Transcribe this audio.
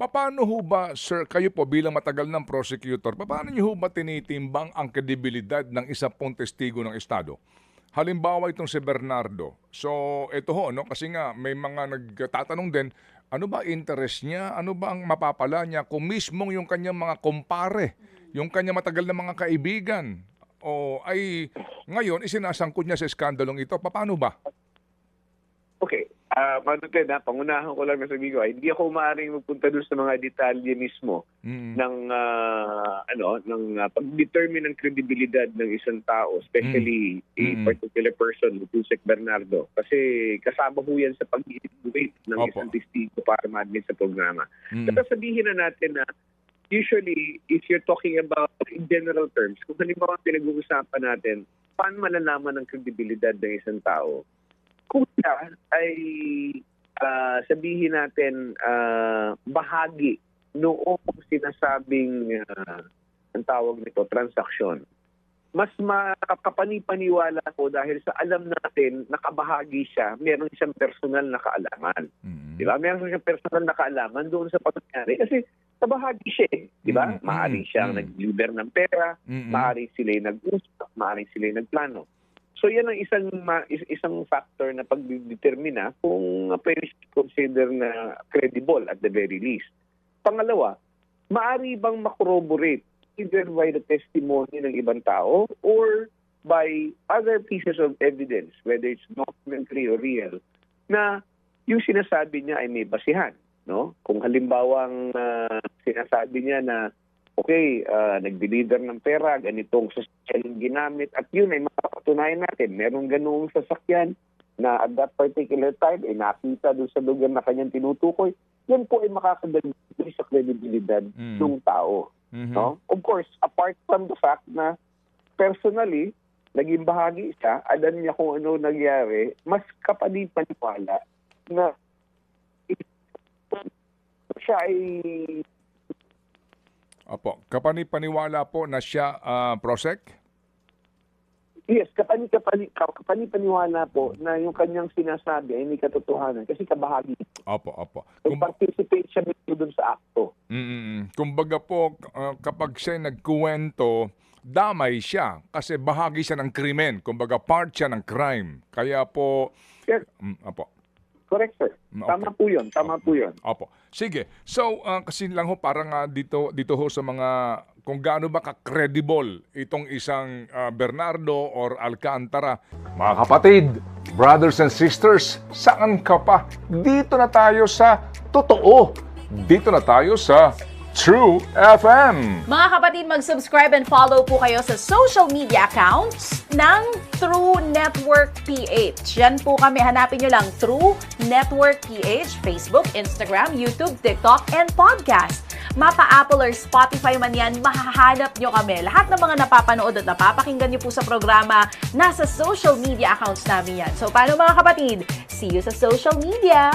Paano ho ba, sir, kayo po bilang matagal ng prosecutor, paano niyo ho ba tinitimbang ang kredibilidad ng isa pong testigo ng Estado? Halimbawa itong si Bernardo. So, ito ho, no? Kasi nga may mga nagtatanong din, ano ba interest niya? Ano ba ang mapapala niya kung mismong yung kanyang mga kumpare, yung kanyang matagal na mga kaibigan, o ay ngayon isinasangkot niya sa skandalong ito? Paano ba? Okay. Manutin, pangunahan ko lang na sabi ko, hindi ako maaaring magpunta doon sa mga detalye mismo ng pag-determine ng kredibilidad ng isang tao, especially a particular person, Tusek Bernardo. Kasi kasama ho yan sa pag-evaluate ng isang testigo para ma-admit sa programa. Pero sabihin na natin na usually, if you're talking about in general terms, kung halimbawa pinag-uusapan natin, paano malalaman ang kredibilidad ng isang tao? Kung siya ay sabihin natin bahagi noong sinasabing ang tawag nito, transaksyon, mas makakapani-paniwala ko dahil sa alam natin nakabahagi siya, meron siyang personal na kaalaman. Di ba? Meron siyang personal na kaalaman doon sa pangyayari. Kasi kabahagi siya, di ba? Maaaring siyang nag-deliver ng pera, maaaring sila'y nag-usap, maaaring sila'y nagplano. So yan ang isang factor na pagdetermina kung pwede consider na credible at the very least. Pangalawa, maaari bang makorroborate either by the testimony ng ibang tao or by other pieces of evidence, whether it's documentary or real, na yung sinasabi niya ay may basihan. No? Kung halimbawang sinasabi niya na okay, nag-deliver ng pera, ganitong sasakyan yung ginamit, at yun ay makapatunayan natin. Merong ganoong sasakyan na at that particular time ay nakita doon sa lugar na kanyang tinutukoy, yan po ay makakadagdag sa kredibilidad ng tao. No? Of course, apart from the fact na personally, naging bahagi siya, alam niya kung ano nangyari, mas kapani-paniwala na siya ay Opo. Kapani-paniwala po na siya, Prosec? Yes, kapani-paniwala po na yung kanyang sinasabi ay may katotohanan kasi kabahagi. Opo. So, participate siya doon sa akto. Kumbaga po, kapag siya nagkuwento, damay siya kasi bahagi siya ng krimen. Kumbaga, part siya ng crime. Kaya po, Yes. Opo. Correct, sir. Tama po yun. Opo. Sige. So, kasi lang ho, parang dito ho sa mga, kung gaano ba ka-credible itong isang Bernardo or Alcantara. Mga kapatid, brothers and sisters, saan ka pa? Dito na tayo sa totoo. Dito na tayo sa True FM. Mga kapatid, mag-subscribe and follow po kayo sa social media accounts ng True Network PH. Yan po kami. Hanapin nyo lang True Network PH, Facebook, Instagram, YouTube, TikTok, and podcast. Mapa-Apple or Spotify man yan, mahahanap nyo kami. Lahat ng mga napapanood at napapakinggan nyo po sa programa, nasa social media accounts namin yan. So, paano mga kapatid? See you sa social media!